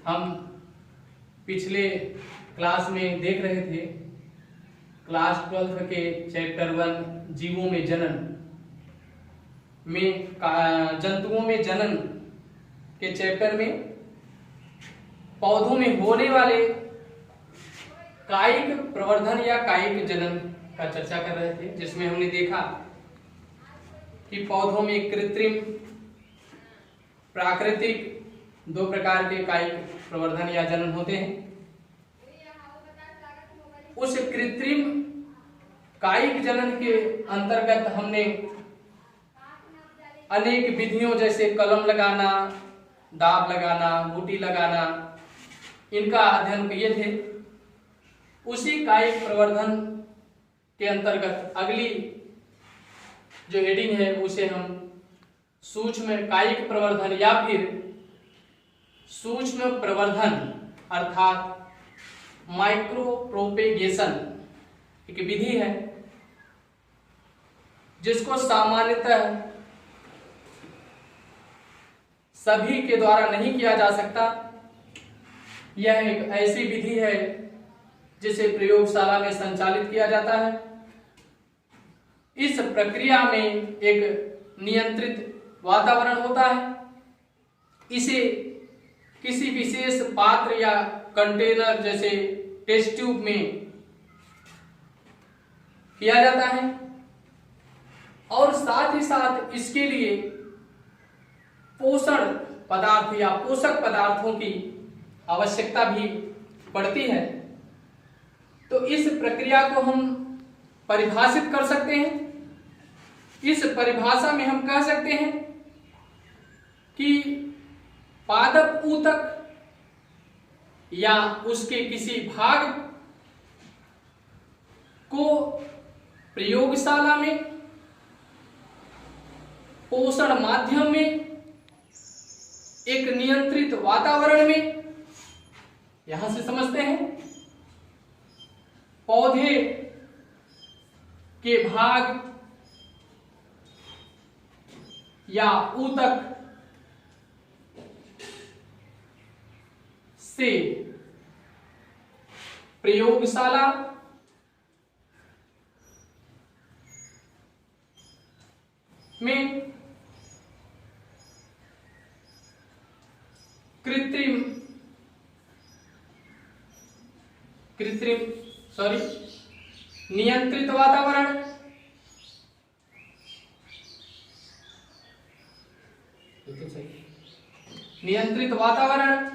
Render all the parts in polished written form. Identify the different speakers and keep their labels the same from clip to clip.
Speaker 1: हम पिछले क्लास में देख रहे थे क्लास 12 के चैप्टर 1 जीवों में जनन में जंतुओं में जनन के चैप्टर में पौधों में होने वाले कायिक प्रवर्धन या कायिक जनन का चर्चा कर रहे थे, जिसमें हमने देखा कि पौधों में कृत्रिम प्राकृतिक दो प्रकार के कायिक प्रवर्धन या जनन होते हैं। उस कृत्रिम कायिक जनन के अंतर्गत हमने अनेक विधियों जैसे कलम लगाना, दाब लगाना, बूटी लगाना, इनका अध्ययन किए थे। उसी कायिक प्रवर्धन के अंतर्गत अगली जो हेडिंग है उसे हम सूक्ष्म कायिक प्रवर्धन या फिर सूक्ष्म प्रवर्धन अर्थात माइक्रो प्रोपेगेशन एक विधि है जिसको सामान्यतः सभी के द्वारा नहीं किया जा सकता। यह एक ऐसी विधि है जिसे प्रयोगशाला में संचालित किया जाता है। इस प्रक्रिया में एक नियंत्रित वातावरण होता है। इसे किसी विशेष पात्र या कंटेनर जैसे टेस्ट ट्यूब में किया जाता है और साथ ही साथ इसके लिए पोषण पदार्थ या पोषक पदार्थों की आवश्यकता भी पड़ती है। तो इस प्रक्रिया को हम परिभाषित कर सकते हैं। इस परिभाषा में हम कह सकते हैं कि पादप ऊतक या उसके किसी भाग को प्रयोगशाला में पोषण माध्यम में एक नियंत्रित वातावरण में, यहां से समझते हैं पौधे के भाग या ऊतक से प्रयोगशाला में नियंत्रित वातावरण नियंत्रित वातावरण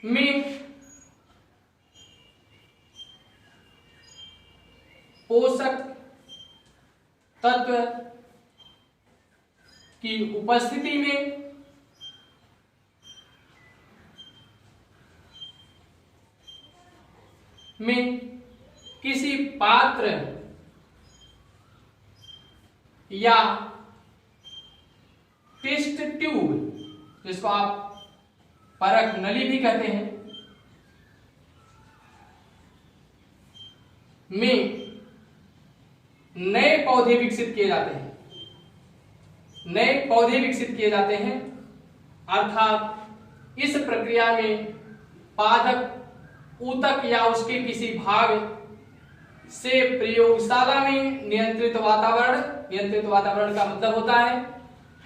Speaker 1: में पोषक तत्व की उपस्थिति में किसी पात्र या टेस्ट ट्यूब, जिसको आप परख नली भी कहते हैं, में नए पौधे विकसित किए जाते हैं। नए पौधे विकसित किए जाते हैं अर्थात इस प्रक्रिया में पादप ऊतक या उसके किसी भाग से प्रयोगशाला में नियंत्रित वातावरण का मतलब होता है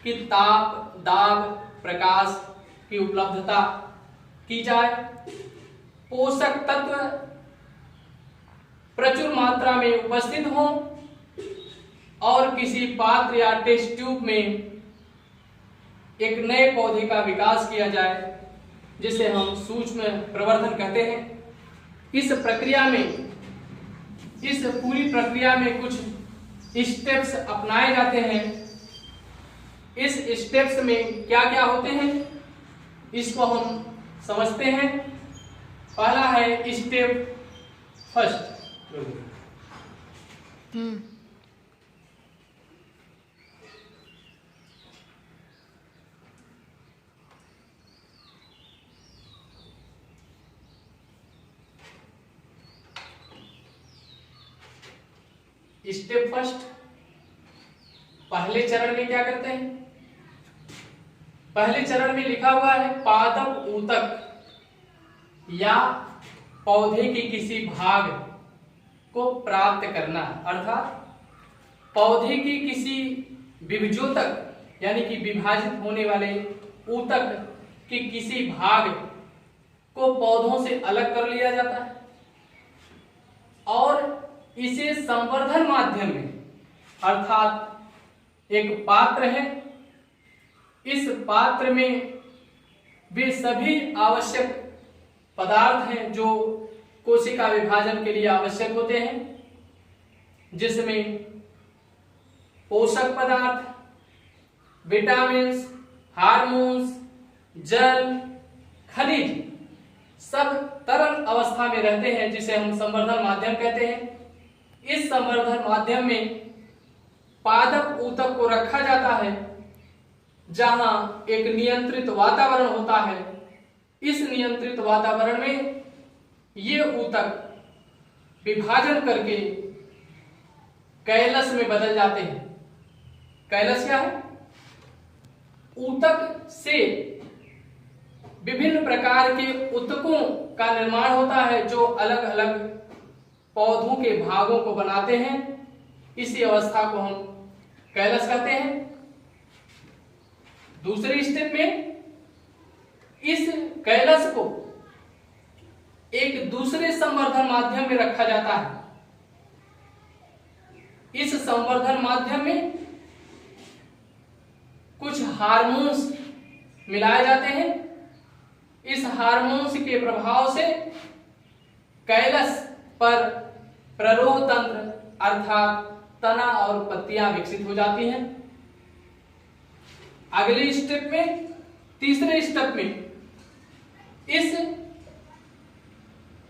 Speaker 1: कि ताप, दाब, प्रकाश की उपलब्धता की जाए, पोषक तत्व प्रचुर मात्रा में उपस्थित हों और किसी पात्र या टेस्ट ट्यूब में एक नए पौधे का विकास किया जाए, जिसे हम सूक्ष्म प्रवर्धन कहते हैं। इस पूरी प्रक्रिया में कुछ स्टेप्स अपनाए जाते हैं। इस स्टेप्स में क्या क्या होते हैं इसको हम समझते हैं। पहला है स्टेप फर्स्ट। स्टेप फर्स्ट, पहले चरण में क्या करते हैं पहले चरण में लिखा हुआ है पादप ऊतक या पौधे के किसी भाग को प्राप्त करना, अर्थात पौधे के किसी विभजोतक यानी कि विभाजित होने वाले ऊतक के किसी भाग को पौधों से अलग कर लिया जाता है और इसे संवर्धन माध्यम में, अर्थात एक पात्र है, इस पात्र में वे सभी आवश्यक पदार्थ हैं जो कोशिका विभाजन के लिए आवश्यक होते हैं, जिसमें पोषक पदार्थ, विटामिन्स, हार्मोन्स, जल, खनिज सब तरल अवस्था में रहते हैं, जिसे हम संवर्धन माध्यम कहते हैं। इस संवर्धन माध्यम में पादप ऊतक को रखा जाता है जहां एक नियंत्रित वातावरण होता है। इस नियंत्रित वातावरण में ये ऊतक विभाजन करके कैलस में बदल जाते हैं। कैलस क्या है? ऊतक से विभिन्न प्रकार के ऊतकों का निर्माण होता है जो अलग अलग पौधों के भागों को बनाते हैं। इसी अवस्था को हम कैलस कहते हैं। दूसरे स्टेप में इस कैलस को एक दूसरे संवर्धन माध्यम में रखा जाता है। इस संवर्धन माध्यम में कुछ हार्मोन्स मिलाए जाते हैं। इस हार्मोन्स के प्रभाव से कैलस पर प्ररोह तंत्र अर्थात तना और पत्तियां विकसित हो जाती हैं। अगले स्टेप में, तीसरे स्टेप में इस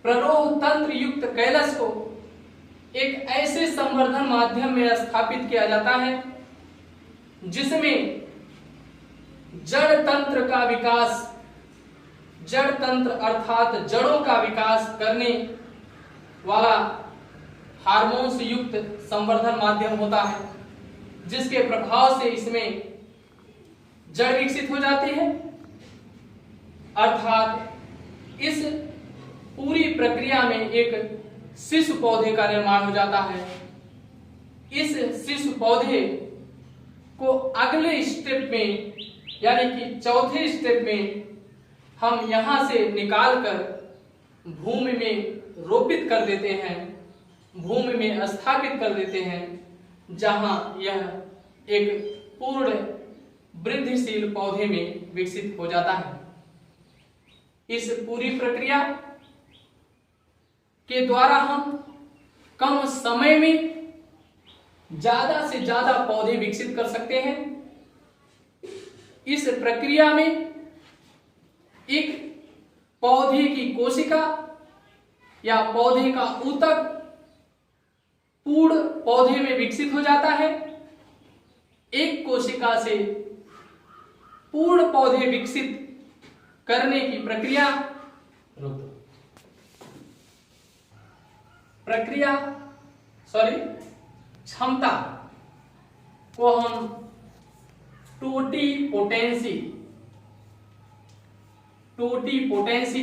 Speaker 1: प्ररोह तंत्र युक्त कैलस को एक ऐसे संवर्धन माध्यम में स्थापित किया जाता है जिसमें जड़ तंत्र का विकास, जड़ तंत्र अर्थात जड़ों का विकास करने वाला हार्मोन्स युक्त संवर्धन माध्यम होता है, जिसके प्रभाव से इसमें जड़ विकसित हो जाती है। अर्थात इस पूरी प्रक्रिया में एक शिशु पौधे का निर्माण हो जाता है। इस शिशु पौधे को अगले स्टेप में यानी कि चौथे स्टेप में हम यहां से निकालकर भूमि में रोपित कर देते हैं, भूमि में स्थापित कर देते हैं, जहां यह एक पूर्ण वृद्धिशील पौधे में विकसित हो जाता है। इस पूरी प्रक्रिया के द्वारा हम कम समय में ज्यादा से ज्यादा पौधे विकसित कर सकते हैं। इस प्रक्रिया में एक पौधे की कोशिका या पौधे का ऊतक पूर्ण पौधे में विकसित हो जाता है। एक कोशिका से पूर्ण पौधे विकसित करने की क्षमता को हम टोटिपोटेंसी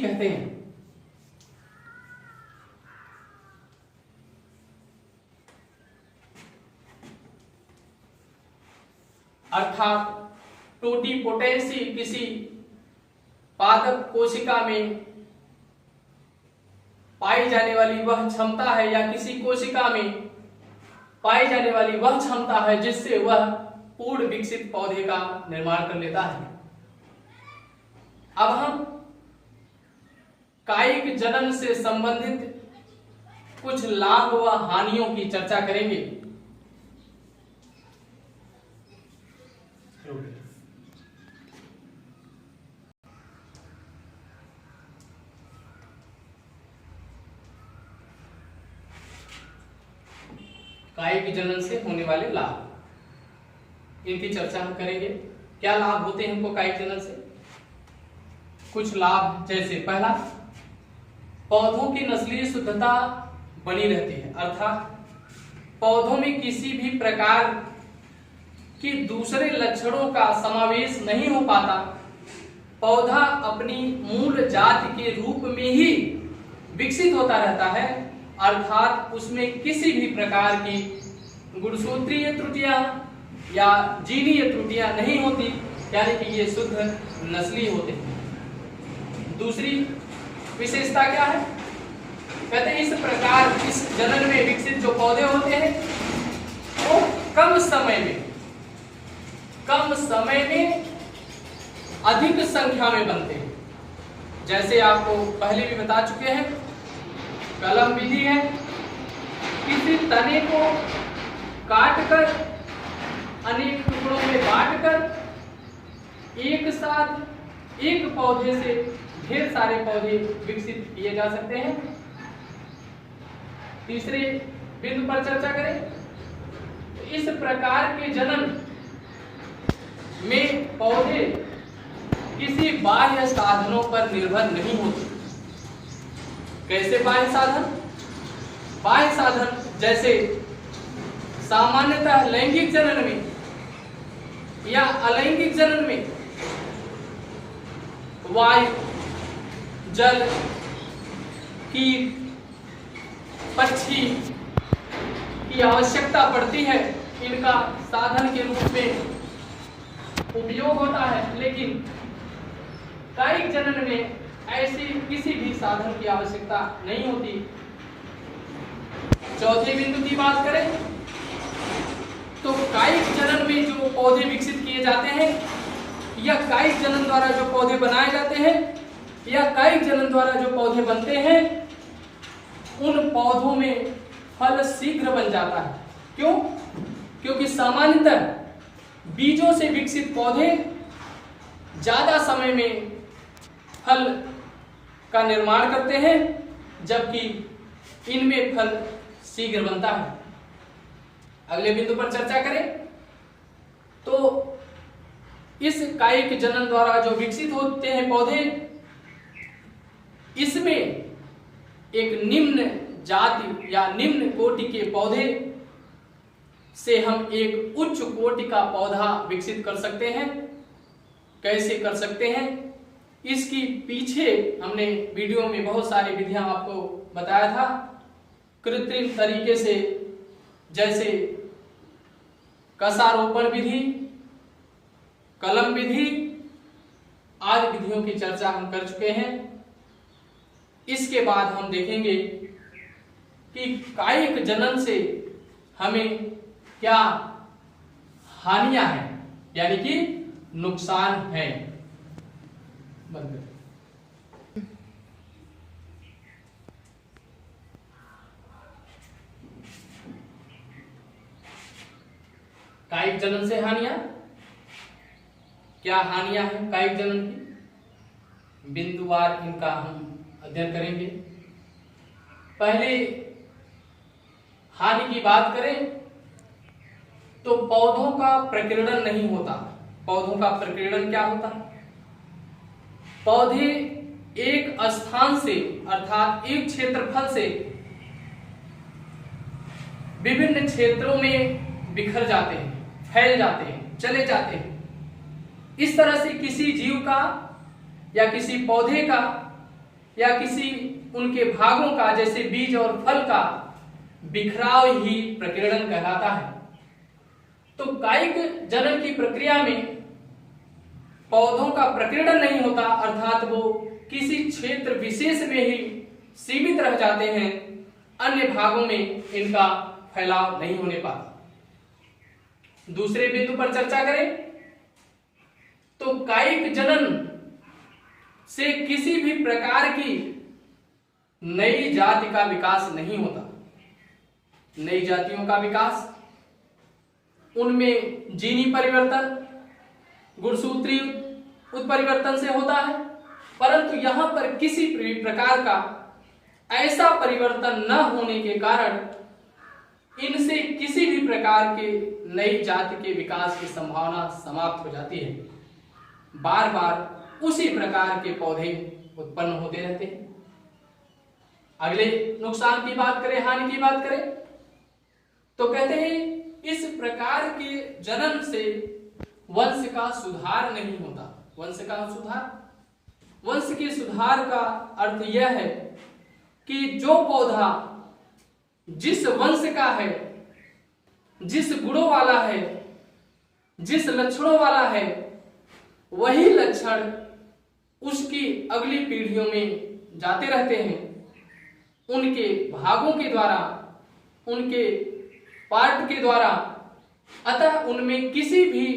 Speaker 1: कहते हैं। अर्थात टोटिपोटेंसी किसी पादप कोशिका में पाई जाने वाली वह क्षमता है या किसी कोशिका में पाई जाने वाली वह क्षमता है जिससे वह पूर्ण विकसित पौधे का निर्माण कर लेता है। अब हम कायिक जनन से संबंधित कुछ लाभ व हानियों की चर्चा करेंगे। कायिक जनन से होने वाले लाभ, इनकी चर्चा हम करेंगे। क्या लाभ होते हैं हमको कायिक जनन से? कुछ लाभ जैसे पहला, पौधों की नस्लीय शुद्धता बनी रहती है, अर्थात पौधों में किसी भी प्रकार कि दूसरे लक्षणों का समावेश नहीं हो पाता, पौधा अपनी मूल जाति के रूप में ही विकसित होता रहता है, अर्थात उसमें किसी भी प्रकार की गुणसूत्रीय त्रुटियां या जीनीय त्रुटियां नहीं होती, यानी कि ये शुद्ध नस्ली होते हैं। दूसरी विशेषता क्या है? कहते हैं इस प्रकार इस जनन में विकसित जो पौधे होते हैं वो कम समय में अधिक संख्या में बनते हैं। जैसे आपको पहले भी बता चुके हैं, कलम विधि है, किसी तने को काटकर अनेक टुकड़ों में बांटकर एक साथ एक पौधे से ढेर सारे पौधे विकसित किए जा सकते हैं। तीसरे बिंदु पर चर्चा करें तो इस प्रकार के जनन में पौधे किसी बाह्य साधनों पर निर्भर नहीं होते। कैसे बाह्य साधन? बाह्य साधन जैसे सामान्यतः लैंगिक जनन में या अलैंगिक जनन में वायु, जल, कीट, पक्षी की आवश्यकता पड़ती है, इनका साधन के रूप में उपयोग होता है। लेकिन कायिक जनन में ऐसी किसी भी साधन की आवश्यकता नहीं होती। चौथे बिंदु की बात करें तो कायिक जनन में जो पौधे विकसित किए जाते हैं या कायिक जनन द्वारा जो पौधे बनाए जाते हैं या कायिक जनन द्वारा जो पौधे बनते हैं, उन पौधों में फल शीघ्र बन जाता है। क्यों? क्योंकि सामान्यतः बीजों से विकसित पौधे ज्यादा समय में फल का निर्माण करते हैं, जबकि इनमें फल शीघ्र बनता है। अगले बिंदु पर चर्चा करें तो इस कायिक जनन द्वारा जो विकसित होते हैं पौधे, इसमें एक निम्न जाति या निम्न कोटि के पौधे से हम एक उच्च कोटि का पौधा विकसित कर सकते हैं। कैसे कर सकते हैं? इसकी पीछे हमने वीडियो में बहुत सारी विधियां आपको बताया था। कृत्रिम तरीके से जैसे कसारोपण विधि, कलम विधि आदि विधियों की चर्चा हम कर चुके हैं। इसके बाद हम देखेंगे कि कायिक जनन से हमें क्या हानियां हैं, यानी कि नुकसान है। कायिक जनन से हानियां क्या हानियां हैं कायिक जनन की? बिंदुवार इनका हम अध्ययन करेंगे। पहले हानि की बात करें तो पौधों का प्रकीर्णन नहीं होता। पौधों का प्रकीर्णन क्या होता है? पौधे एक स्थान से अर्थात एक क्षेत्रफल से विभिन्न क्षेत्रों में बिखर जाते हैं, फैल जाते हैं, चले जाते हैं। इस तरह से किसी जीव का या किसी पौधे का या किसी उनके भागों का, जैसे बीज और फल का बिखराव ही प्रकीर्णन कहलाता है। तो कायिक जनन की प्रक्रिया में पौधों का प्रकीर्णन नहीं होता, अर्थात वो किसी क्षेत्र विशेष में ही सीमित रह जाते हैं, अन्य भागों में इनका फैलाव नहीं होने पाता। दूसरे बिंदु पर चर्चा करें तो कायिक जनन से किसी भी प्रकार की नई जाति का विकास नहीं होता। नई जातियों का विकास, उनमें जीनी परिवर्तन, गुणसूत्री उत्परिवर्तन से होता है, परंतु यहां पर किसी भी प्रकार का ऐसा परिवर्तन न होने के कारण इनसे किसी भी प्रकार के नई जाति के विकास की संभावना समाप्त हो जाती है। बार बार उसी प्रकार के पौधे उत्पन्न होते रहते हैं। अगले नुकसान की बात करें, हानि की बात करें तो कहते हैं इस प्रकार के जनन से वंश का सुधार नहीं होता। वंश का सुधार, वंश के सुधार का अर्थ यह है कि जो पौधा जिस वंश का है, जिस गुणों वाला है, जिस लक्षणों वाला है, वही लक्षण उसकी अगली पीढ़ियों में जाते रहते हैं। उनके भागों के द्वारा, उनके पार्ट के द्वारा, अतः उनमें किसी भी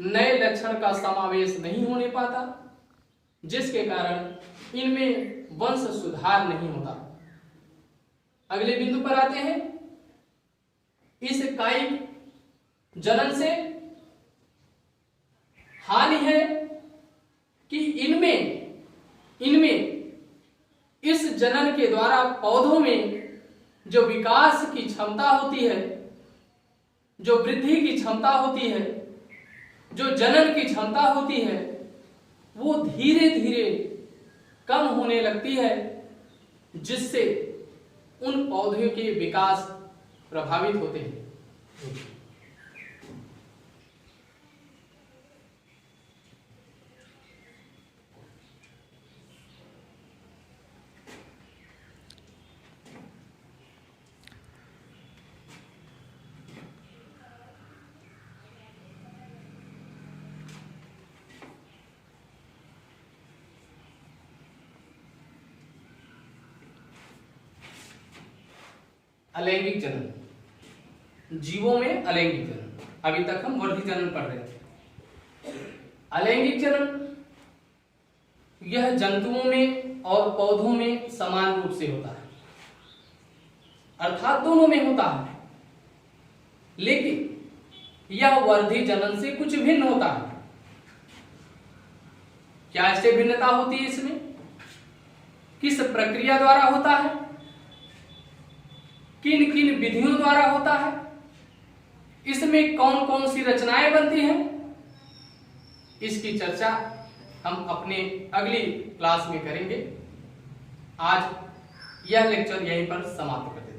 Speaker 1: नए लक्षण का समावेश नहीं होने पाता, जिसके कारण इनमें वंश सुधार नहीं होता। अगले बिंदु पर आते हैं। इस कायिक जनन से हानि है कि इनमें इस जनन के द्वारा पौधों में जो विकास की क्षमता होती है, जो वृद्धि की क्षमता होती है, जो जनन की क्षमता होती है, वो धीरे धीरे कम होने लगती है, जिससे उन पौधों के विकास प्रभावित होते हैं। अलैंगिक जनन, जीवों में अलैंगिक जनन। अभी तक हम वर्धी जनन पढ़ रहे थे। अलैंगिक जनन यह जंतुओं में और पौधों में समान रूप से होता है, अर्थात दोनों में होता है, लेकिन यह वर्धी जनन से कुछ भिन्न होता है। क्या इससे भिन्नता होती है? इसमें किस प्रक्रिया द्वारा होता है, किन किन विधियों द्वारा होता है, इसमें कौन कौन सी रचनाएं बनती हैं, इसकी चर्चा हम अपने अगली क्लास में करेंगे। आज यह लेक्चर यहीं पर समाप्त करते हैं।